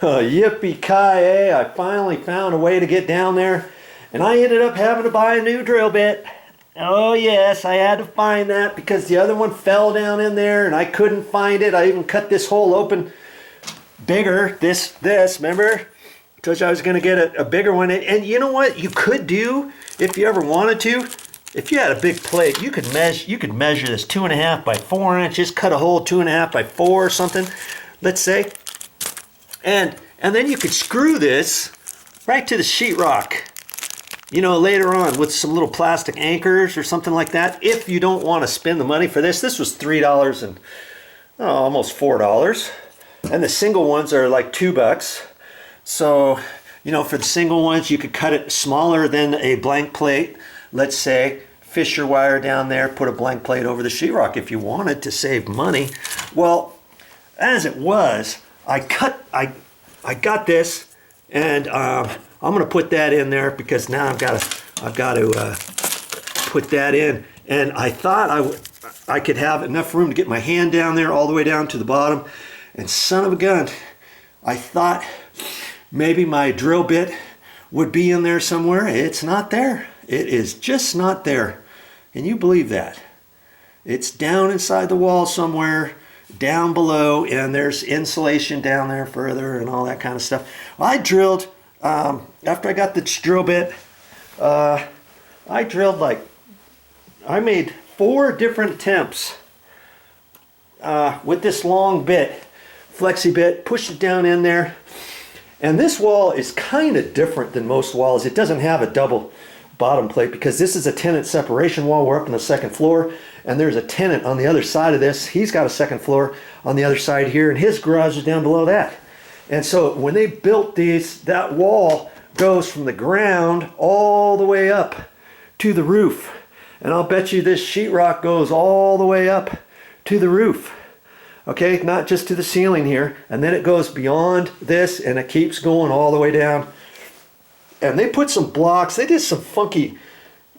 Yippee-ki-yay, I finally found a way to get down there, and I ended up having to buy a new drill bit. Oh yes, I had to find that because the other one fell down in there and I couldn't find it. I even cut this hole open bigger, this, remember? I told you I was going to get a bigger one. And you know what you could do if you ever wanted to? If you had a big plate, you could measure this 2.5 by 4 inches, cut a hole 2.5 by 4 or something, let's say. And then you could screw this right to the sheetrock, you know, later on with some little plastic anchors or something like that. If you don't want to spend the money for this. This was $3 and almost $4. And the single ones are like $2. So, you know, for the single ones, you could cut it smaller than a blank plate. Let's say, fish your wire down there, put a blank plate over the sheetrock if you wanted to save money. Well, as it was, I got this, and I'm going to put that in there because now I've got to put that in. And I thought I could have enough room to get my hand down there all the way down to the bottom. And son of a gun, I thought maybe my drill bit would be in there somewhere. It's not there. It is just not there. Can you believe that? It's down inside the wall somewhere, down below, and there's insulation down there further and all that kind of stuff. I drilled, after I got the drill bit, I drilled I made 4 different attempts with this long bit, flexi bit, pushed it down in there. And this wall is kind of different than most walls. It doesn't have a double bottom plate because this is a tenant separation wall. We're up on the 2nd floor, and there's a tenant on the other side of this. He's got a 2nd floor on the other side here, and his garage is down below that. And so when they built these, that wall goes from the ground all the way up to the roof. And I'll bet you this sheetrock goes all the way up to the roof. Okay, not just to the ceiling here. And then it goes beyond this, and it keeps going all the way down. And they put some blocks. They did some funky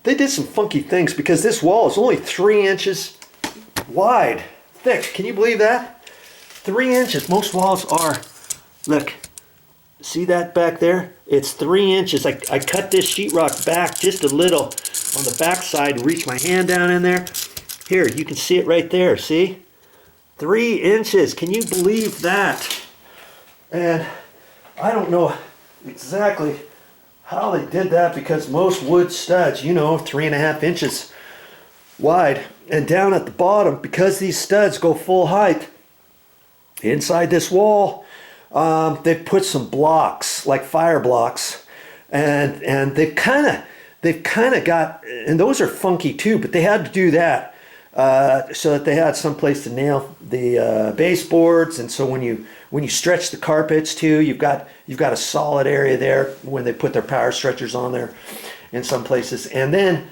things because this wall is only 3 inches wide, thick. Can you believe that? 3 inches. Most walls are, look, see that back there? It's 3 inches. I cut this sheetrock back just a little on the back side, reach my hand down in there. Here, you can see it right there, see? 3 inches. Can you believe that? And I don't know exactly how they did that because most wood studs, you know, 3.5 inches wide. And down at the bottom, because these studs go full height, inside this wall, they put some blocks, like fire blocks, and they've kind of got, and those are funky too, but they had to do that so that they had some place to nail the baseboards. And so when you stretch the carpets too, you've got a solid area there when they put their power stretchers on there in some places. And then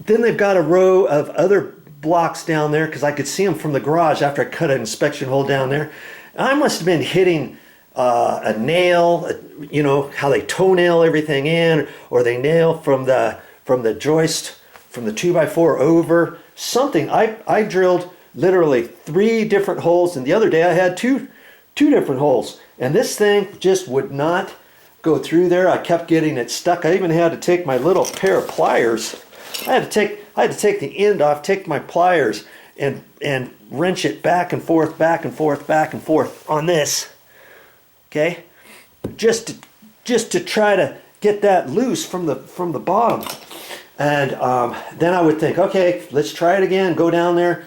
they've got a row of other blocks down there because I could see them from the garage after I cut an inspection hole down there. I must have been hitting a nail, you know, how they toenail everything in, or they nail from the joist, from the 2x4 over, something. I drilled literally 3 different holes, and the other day I had two different holes, and this thing just would not go through there. I kept getting it stuck. I even had to take my little pair of pliers. I had to take the end off, take my pliers, and wrench it back and forth, back and forth, back and forth on this. Okay, just to try to get that loose from the bottom. And then I would think, okay, let's try it again. Go down there,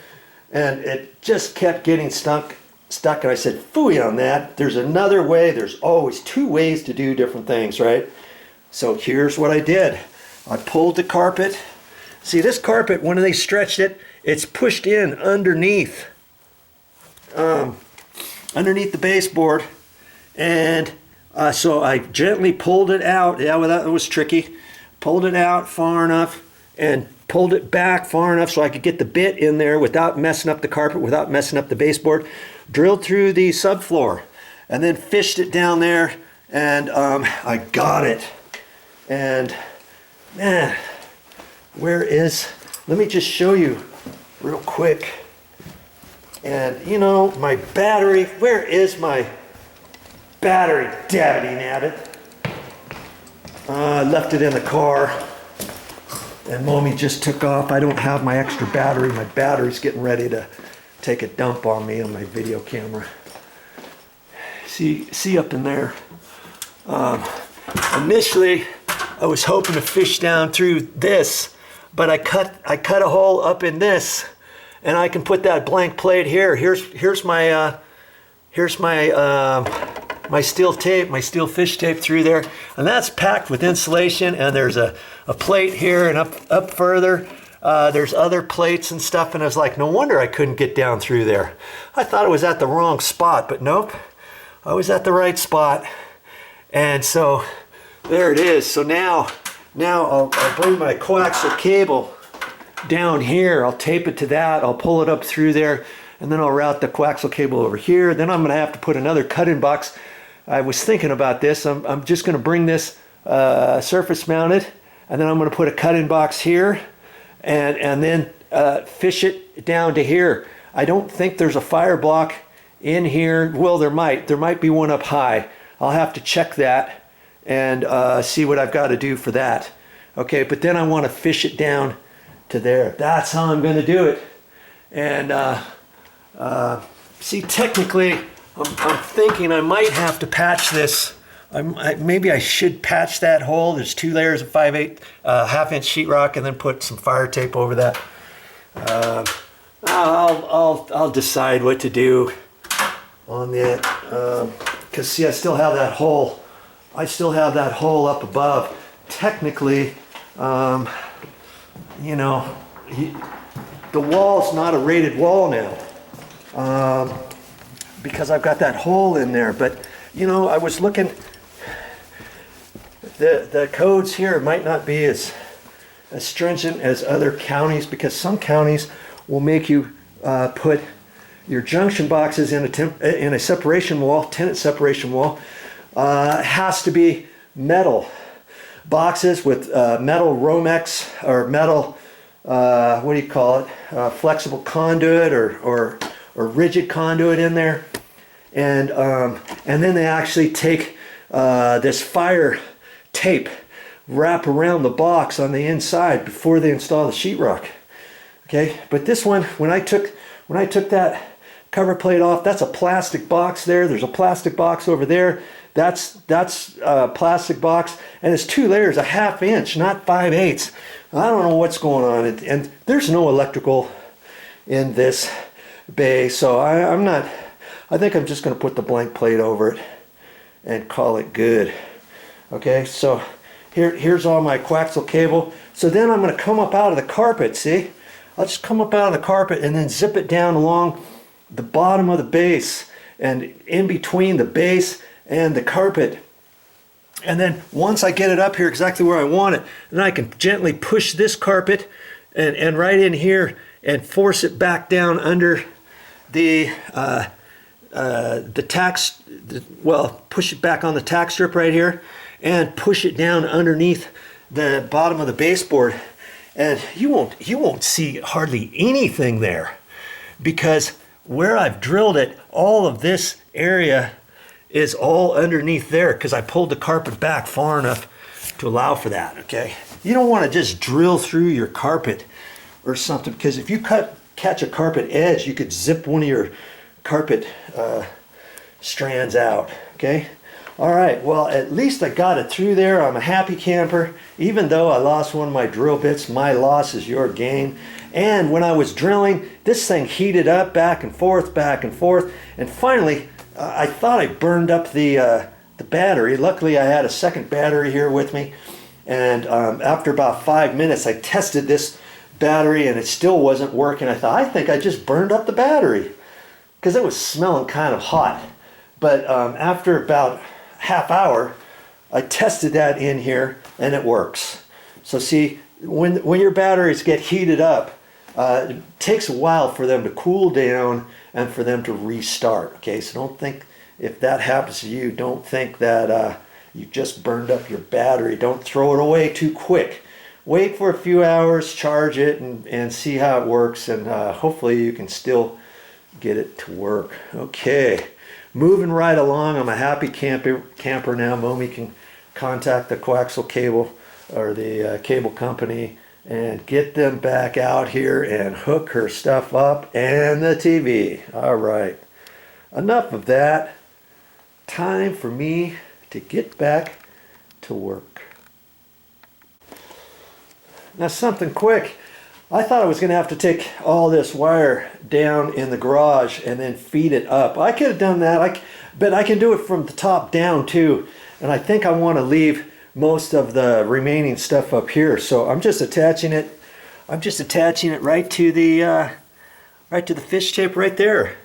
and it just kept getting stuck. And I said, phooey on that. There's another way. There's always 2 ways to do different things, right? So here's what I did. I pulled the carpet. See, this carpet, when they stretched it, it's pushed in underneath the baseboard. And so I gently pulled it out. Yeah, well, that was tricky. Pulled it out far enough and pulled it back far enough so I could get the bit in there without messing up the carpet, without messing up the baseboard. Drilled through the subfloor and then fished it down there, and I got it. And man, let me just show you real quick. And you know, my battery, where is my battery, dabbity nabbit. I left it in the car, and Mommy just took off. I don't have my extra battery. My battery's getting ready to take a dump on me on my video camera. See up in there. Initially, I was hoping to fish down through this, but I cut a hole up in this, and I can put that blank plate here. Here's my my steel tape, my steel fish tape through there, and that's packed with insulation. And there's a plate here, and up further, there's other plates and stuff. And I was like, no wonder I couldn't get down through there. I thought it was at the wrong spot, but nope, I was at the right spot. And so there it is. So now I'll bring my coaxial cable down here. I'll tape it to that. I'll pull it up through there, and then I'll route the coaxial cable over here. Then I'm going to have to put another cut-in box. I was thinking about this. I'm just going to bring this surface mounted, and then I'm going to put a cut-in box here, and then fish it down to here. I don't think there's a fire block in here. Well, there might be one up high. I'll have to check that and see what I've got to do for that. Okay, but then I want to fish it down to there. That's how I'm going to do it. And see, technically, I'm thinking I might have to patch this. Maybe I should patch that hole. There's 2 layers of 5/8 half-inch sheetrock, and then put some fire tape over that. I'll decide what to do on that. Because see, I still have that hole. I still have that hole up above. Technically, you know, the wall's not a rated wall now. Because I've got that hole in there. But you know, I was looking, the codes here might not be as stringent as other counties, because some counties will make you put your junction boxes in a separation wall, tenant separation wall. Has to be metal boxes with metal Romex or metal, what do you call it, flexible conduit or rigid conduit in there. And then they actually take this fire tape, wrap around the box on the inside before they install the sheetrock. Okay, but this one, when I took that cover plate off, that's a plastic box there. There's a plastic box over there. That's a plastic box, and it's 2 layers, a ½ inch, not 5/8. I don't know what's going on, and there's no electrical in this bay, so I think I'm just going to put the blank plate over it and call it good. Okay, so here's all my coaxial cable. So then I'm going to come up out of the carpet, see? I'll just come up out of the carpet and then zip it down along the bottom of the base and in between the base and the carpet. And then once I get it up here exactly where I want it, then I can gently push this carpet and right in here and force it back down under the push it back on the tack strip right here and push it down underneath the bottom of the baseboard. And you won't see hardly anything there, because where I've drilled it, all of this area is all underneath there, because I pulled the carpet back far enough to allow for that. Okay, you don't want to just drill through your carpet or something, because if you catch a carpet edge, you could zip one of your carpet strands out. Okay, all right, well, at least I got it through there. I'm a happy camper. Even though I lost one of my drill bits, my loss is your gain. And when I was drilling, this thing heated up back and forth, and finally I thought I burned up the battery. Luckily, I had a second battery here with me, and after about 5 minutes, I tested this battery, and it still wasn't working. I thought, I think I just burned up the battery, because it was smelling kind of hot. But after about ½ hour, I tested that in here, and it works. So see, when your batteries get heated up, it takes a while for them to cool down and for them to restart. Okay, so don't think, if that happens to you, don't think that you just burned up your battery. Don't throw it away too quick. Wait for a few hours, charge it, and see how it works, and hopefully you can still get it to work. Okay, moving right along. I'm a happy camper now. Momi can contact the coaxial cable or the cable company and get them back out here and hook her stuff up and the TV. All right, enough of that. Time for me to get back to work. Now something quick. I thought I was going to have to take all this wire down in the garage and then feed it up. I could have done that, but I can do it from the top down too. And I think I want to leave most of the remaining stuff up here. So I'm just attaching it. I'm just attaching it right to the fish tape right there.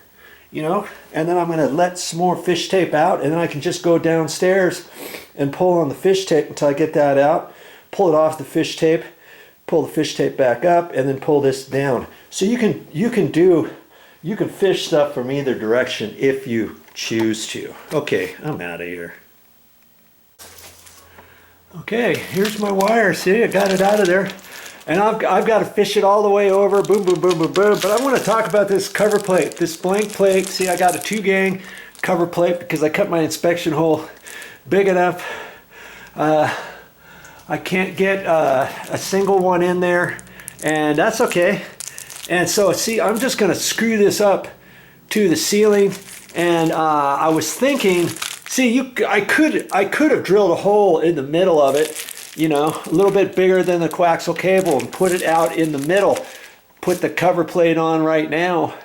You know, and then I'm going to let some more fish tape out, and then I can just go downstairs and pull on the fish tape until I get that out, pull it off the fish tape, pull the fish tape back up, and then pull this down. So you can fish stuff from either direction if you choose to. Okay, I'm out of here. Okay, here's my wire. See, I got it out of there. And I've got to fish it all the way over, boom, boom, boom, boom, boom. But I want to talk about this cover plate, this blank plate. See, I got a 2-gang cover plate because I cut my inspection hole big enough. I can't get a single one in there, and that's okay. And so, see, I'm just going to screw this up to the ceiling. And I was thinking, see, I could have drilled a hole in the middle of it, you know, a little bit bigger than the coaxial cable, and put it out in the middle. Put the cover plate on right now,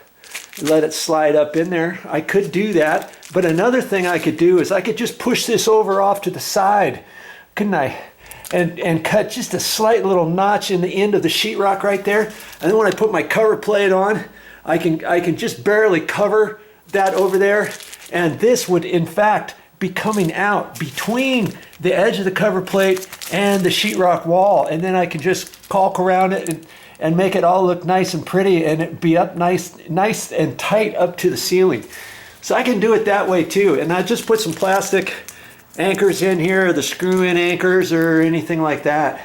let it slide up in there. I could do that, but another thing I could do is I could just push this over off to the side, couldn't I? And cut just a slight little notch in the end of the sheetrock right there. And then when I put my cover plate on, I can just barely cover that over there, and this would in fact be coming out between the edge of the cover plate and the sheetrock wall, and then I can just caulk around it and make it all look nice and pretty, and it be up nice and tight up to the ceiling. So I can do it that way too. And I just put some plastic anchors in here, the screw-in anchors or anything like that.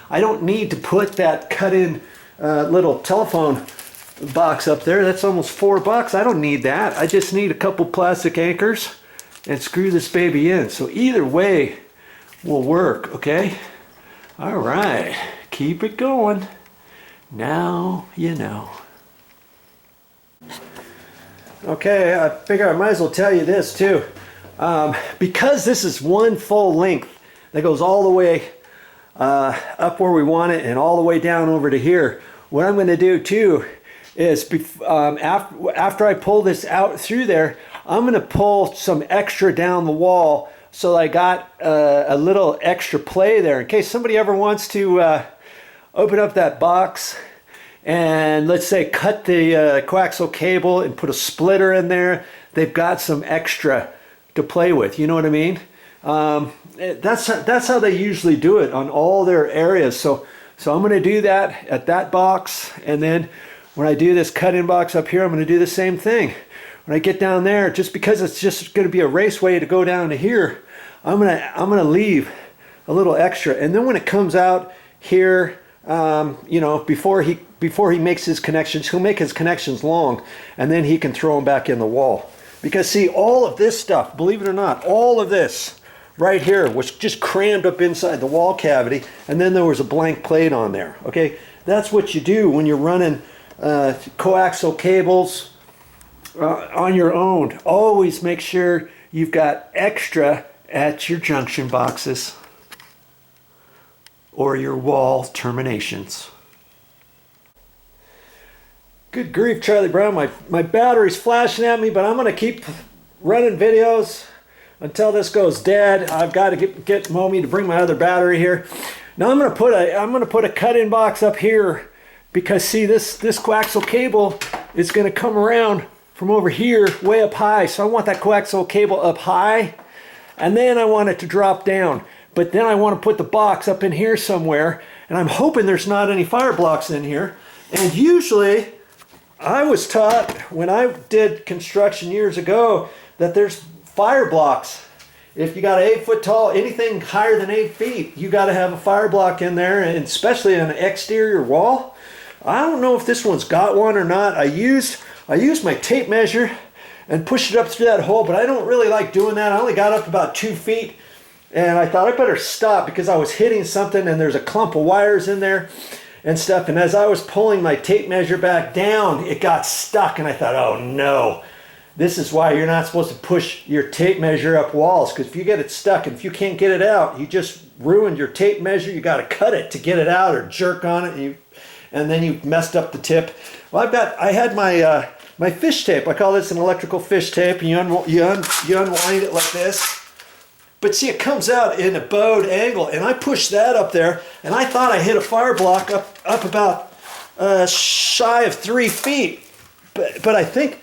I don't need to put that cut-in little telephone box up there. That's almost $4. I don't need that. I just need a couple plastic anchors and screw this baby in. So either way will work, okay? All right, keep it going. Now you know. Okay, I figure I might as well tell you this too. Because this is one full length that goes all the way up where we want it and all the way down over to here, what I'm going to do too is after I pull this out through there, I'm going to pull some extra down the wall so I got a little extra play there in case somebody ever wants to open up that box and, let's say, cut the coaxial cable and put a splitter in there. They've got some extra to play with, you know what I mean? That's how they usually do it on all their areas. So I'm going to do that at that box, and then when I do this cut-in box up here, I'm going to do the same thing. When I get down there, just because it's just going to be a raceway to go down to here, I'm gonna leave a little extra, and then when it comes out here, you know, before he makes his connections, he'll make his connections long, and then he can throw them back in the wall. Because see, all of this stuff, believe it or not, all of this right here was just crammed up inside the wall cavity, and then there was a blank plate on there. Okay, that's what you do when you're running coaxial cables on your own. Always make sure you've got extra at your junction boxes or your wall terminations. Good grief, Charlie Brown, my battery's flashing at me, but I'm going to keep running videos until this goes dead. I've got to get Momi to bring my other battery here. Now I'm going to put a cut-in box up here, because see, this coaxial cable is going to come around from over here way up high. So I want that coaxial cable up high, and then I want it to drop down. But then I want to put the box up in here somewhere, and I'm hoping there's not any fire blocks in here. And usually, I was taught when I did construction years ago that there's fire blocks. If you got an 8 foot tall, anything higher than 8 feet, you got to have a fire block in there, and especially on an exterior wall. I don't know if this one's got one or not. I used my tape measure and push it up through that hole, but I don't really like doing that. I only got up about 2 feet, and I thought I better stop because I was hitting something and there's a clump of wires in there and stuff. And as I was pulling my tape measure back down, it got stuck, and I thought, oh no. This is why you're not supposed to push your tape measure up walls, because if you get it stuck and if you can't get it out, you just ruined your tape measure. You got to cut it to get it out or jerk on it, and then you messed up the tip. Well, I had my my fish tape. I call this an electrical fish tape, and you unwind it like this. But see, it comes out in a bowed angle, and I pushed that up there, and I thought I hit a fire block up about shy of 3 feet. But I think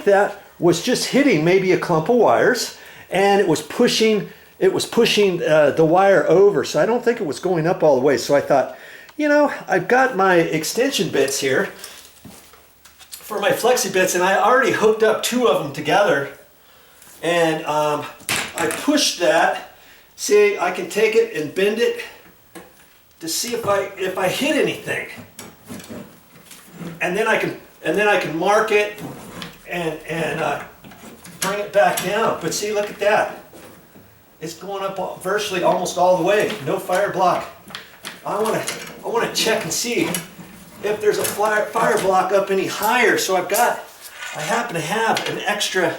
that was just hitting maybe a clump of wires, and it was pushing the wire over. So I don't think it was going up all the way. So I thought, you know, I've got my extension bits here for my flexi bits, and I already hooked up 2 of them together, and I pushed that. See, I can take it and bend it to see if I hit anything, and then I can mark it and bring it back down. But see, look at that. It's going up virtually almost all the way. No fire block. I want to check and see if there's a fire block up any higher. So I happen to have an extra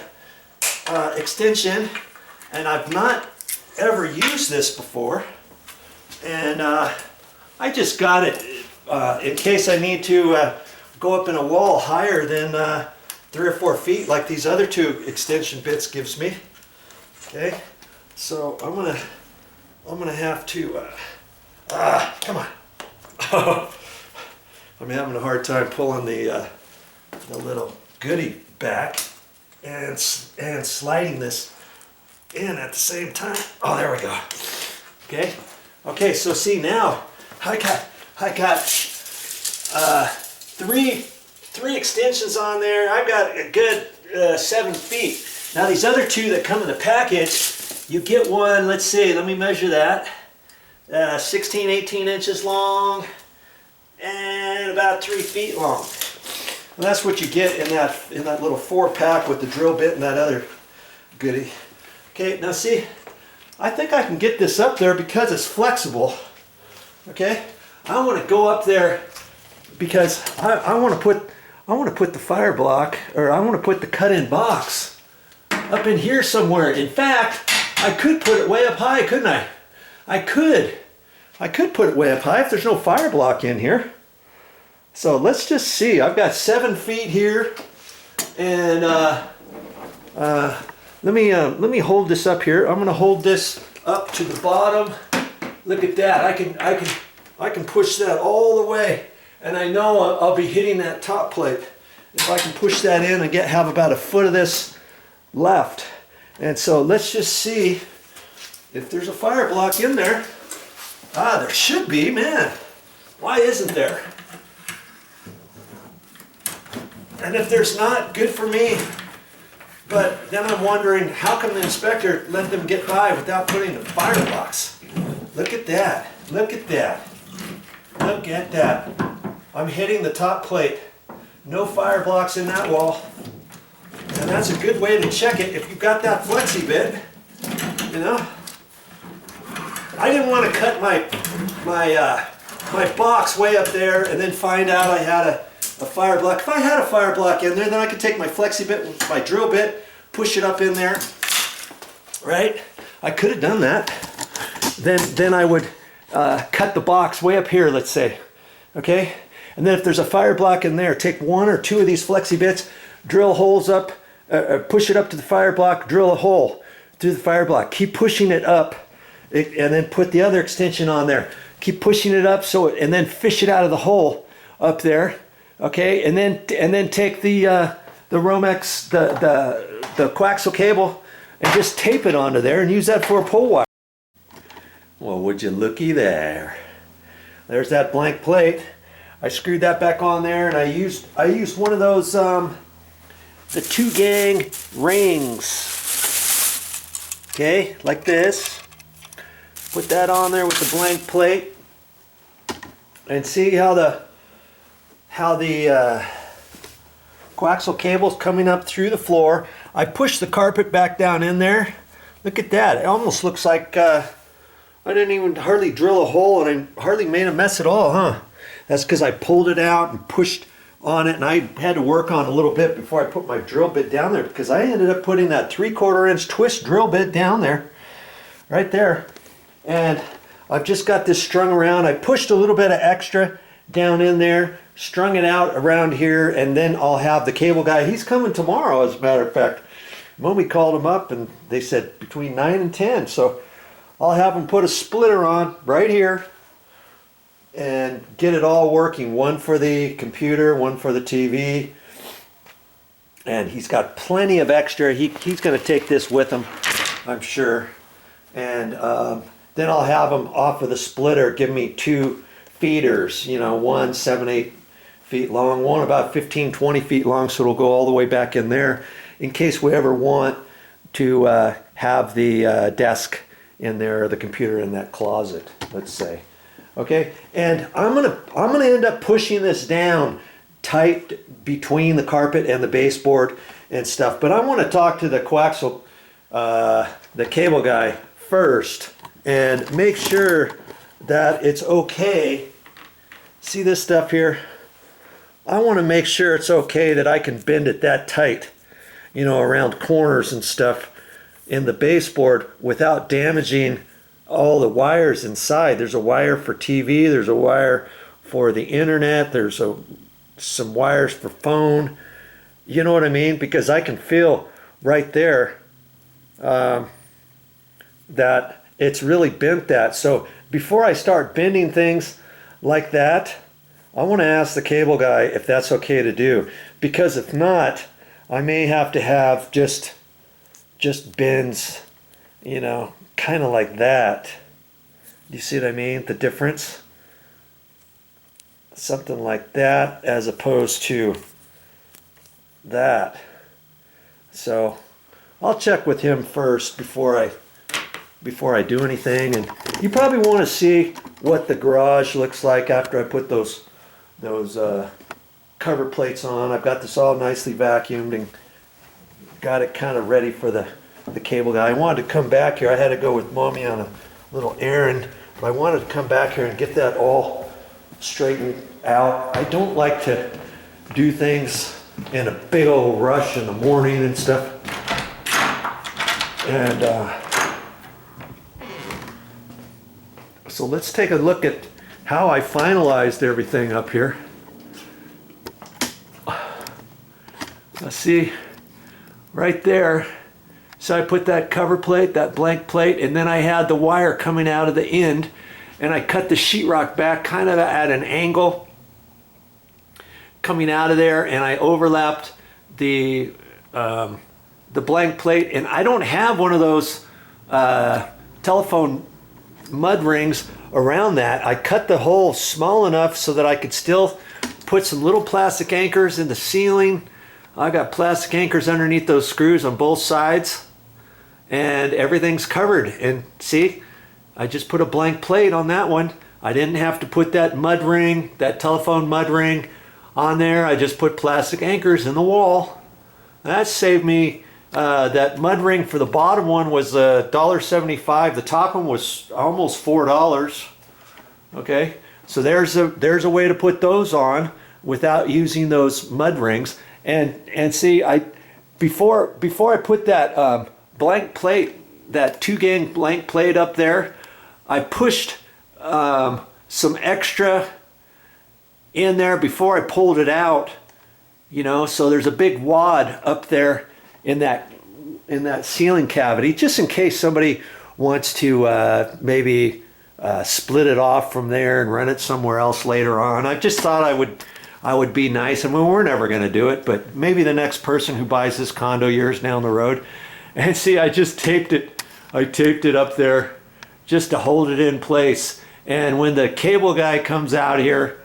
extension, and I've not ever used this before. And I just got it in case I need to go up in a wall higher than 3 or 4 feet, like these other 2 extension bits gives me. Okay, so I'm gonna have to. Come on. I'm having a hard time pulling the little goodie back and sliding this in at the same time. Oh, there we go. Okay. Okay. So see, now I got 3 extensions on there. I've got a good 7 feet. Now these other 2 that come in the package, you get one, let's see, let me measure that. 16, 18 inches long and about 3 feet long. And that's what you get in that little 4-pack with the drill bit and that other goodie. Okay, now see, I think I can get this up there because it's flexible. Okay, I want to go up there because I want to put the fire block, or I want to put the cut-in box up in here somewhere. In fact, I could put it way up high, couldn't I? I could put it way up high if there's no fire block in here. So let's just see. I've got 7 feet here, and let me hold this up here. I'm going to hold this up to the bottom. Look at that. I can push that all the way, and I know I'll be hitting that top plate. If I can push that in and have about a foot of this left. And so let's just see if there's a fire block in there. Ah, there should be, man. Why isn't there? And if there's not, good for me. But then I'm wondering, how come the inspector let them get by without putting the fire blocks? Look at that. Look at that. Look at that. I'm hitting the top plate. No fire blocks in that wall. And that's a good way to check it if you've got that flexi bit. You know? I didn't want to cut my box way up there and then find out I had a fire block. If I had a fire block in there, then I could take my flexi bit with my drill bit, push it up in there, right? I could have done that. Then I would cut the box way up here, let's say, okay? And then if there's a fire block in there, take 1 or 2 of these flexi bits, drill holes up, push it up to the fire block, drill a hole through the fire block, keep pushing it up, and then put the other extension on there. Keep pushing it up, and then fish it out of the hole up there. Okay, and then take the Romex, the coaxial cable, and just tape it onto there and use that for a pull wire. Well, would you looky there? There's that blank plate. I screwed that back on there, and I used one of those the 2-gang rings. Okay, like this. Put that on there with the blank plate, and see how the coaxial cable's coming up through the floor. I pushed the carpet back down in there. Look at that. It almost looks like I didn't even hardly drill a hole, and I hardly made a mess at all, huh? That's because I pulled it out and pushed on it, and I had to work on it a little bit before I put my drill bit down there, because I ended up putting that 3/4 inch twist drill bit down there, right there. And I've just got this strung around. I pushed a little bit of extra down in there, strung it out around here, and then I'll have the cable guy. He's coming tomorrow, as a matter of fact. When we called him up, and they said between 9 and 10. So I'll have him put a splitter on right here and get it all working. One for the computer, one for the TV. And he's got plenty of extra. He's going to take this with him, I'm sure. And then I'll have him off of the splitter give me 2 feeders, you know, one 7-8 feet long, one about 15-20 feet long, so it'll go all the way back in there in case we ever want to have the desk in there, or the computer in that closet, let's say. Okay, and I'm gonna end up pushing this down tight between the carpet and the baseboard and stuff. But I want to talk to the coaxial, the cable guy first, and make sure that it's okay. See this stuff here? I want to make sure it's okay that I can bend it that tight, you know, around corners and stuff in the baseboard without damaging all the wires inside. There's a wire for TV, there's a wire for the internet, there's some wires for phone. You know what I mean? Because I can feel right there that it's really bent that. So before I start bending things like that, I want to ask the cable guy if that's okay to do. Because if not, I may have to have just bends, you know, kind of like that. Do you see what I mean? The difference? Something like that as opposed to that. So I'll check with him first before I do anything. And you probably want to see what the garage looks like after I put those cover plates on. I've got this all nicely vacuumed and got it kind of ready for the cable guy. I wanted to come back here. I had to go with Mommy on a little errand, but I wanted to come back here and get that all straightened out. I don't like to do things in a big old rush in the morning and stuff. And so let's take a look at how I finalized everything up here. Let's see, right there. So I put that cover plate, that blank plate, and then I had the wire coming out of the end, and I cut the sheetrock back kind of at an angle coming out of there, and I overlapped the blank plate. And I don't have one of those telephone mud rings around that. I cut the hole small enough so that I could still put some little plastic anchors in the ceiling. I got plastic anchors underneath those screws on both sides, and everything's covered. And see, I just put a blank plate on that one. I didn't have to put that mud ring, that telephone mud ring on there. I just put plastic anchors in the wall. That saved me. That mud ring for the bottom one was $1.75. The top one was almost $4. Okay, so there's a way to put those on without using those mud rings. And see, before I put that blank plate, that 2-gang blank plate up there, I pushed some extra in there before I pulled it out, you know. So there's a big wad up there in that ceiling cavity, just in case somebody wants to maybe split it off from there and run it somewhere else later on. I just thought I would be nice. I mean, we're never going to do it, but maybe the next person who buys this condo years down the road. And see, I just taped it. I taped it up there just to hold it in place. And when the cable guy comes out here,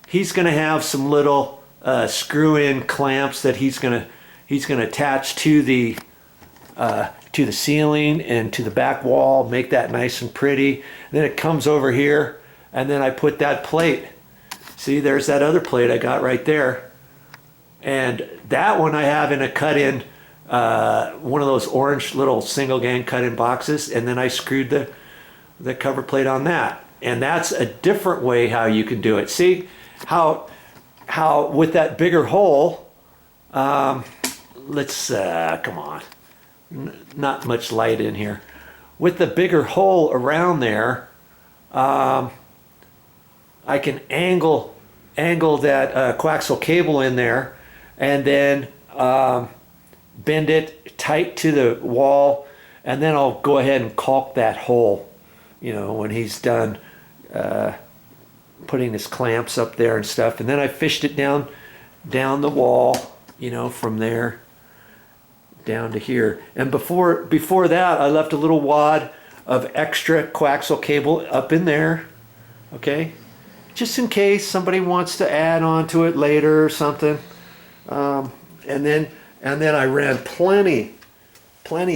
he's going to have some little screw-in clamps that he's going to attach to the ceiling and to the back wall, make that nice and pretty. And then it comes over here, and then I put that plate. See, there's that other plate I got right there. And that one I have in a cut-in, one of those orange little single gang cut-in boxes, and then I screwed the cover plate on that. And that's a different way how you can do it. See how with that bigger hole, let's come on, not much light in here. With the bigger hole around there, I can angle that coaxial cable in there, and then bend it tight to the wall, and then I'll go ahead and caulk that hole, you know, when he's done putting his clamps up there and stuff. And then I fished it down the wall, you know, from there down to here. And before that, I left a little wad of extra coaxial cable up in there, okay, just in case somebody wants to add on to it later or something. And then I ran plenty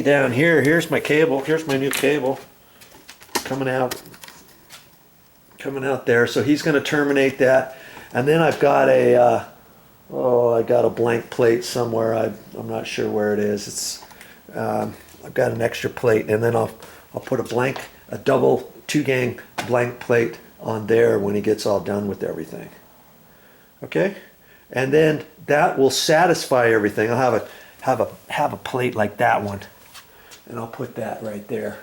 down here. Here's my cable. Here's my new cable coming out there. So he's going to terminate that. And then I've got I got a blank plate somewhere. I'm not sure where it is. It's I've got an extra plate, and then I'll put a double 2-gang blank plate on there when he gets all done with everything. Okay, and then that will satisfy everything. I'll have a plate like that one, and I'll put that right there.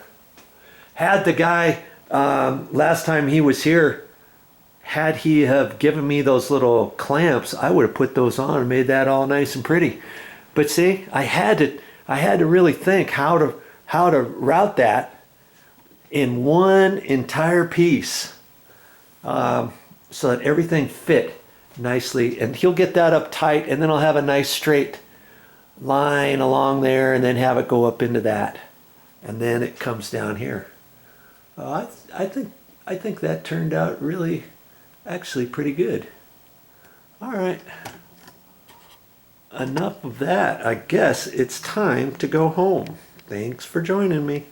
Had the guy last time he was here, had he have given me those little clamps, I would have put those on and made that all nice and pretty. But see, I had to really think how to route that in one entire piece, so that everything fit nicely. And he'll get that up tight, and then I'll have a nice straight line along there, and then have it go up into that, and then it comes down here. I think that turned out really, actually pretty good. All right, enough of that. I guess it's time to go home. Thanks for joining me.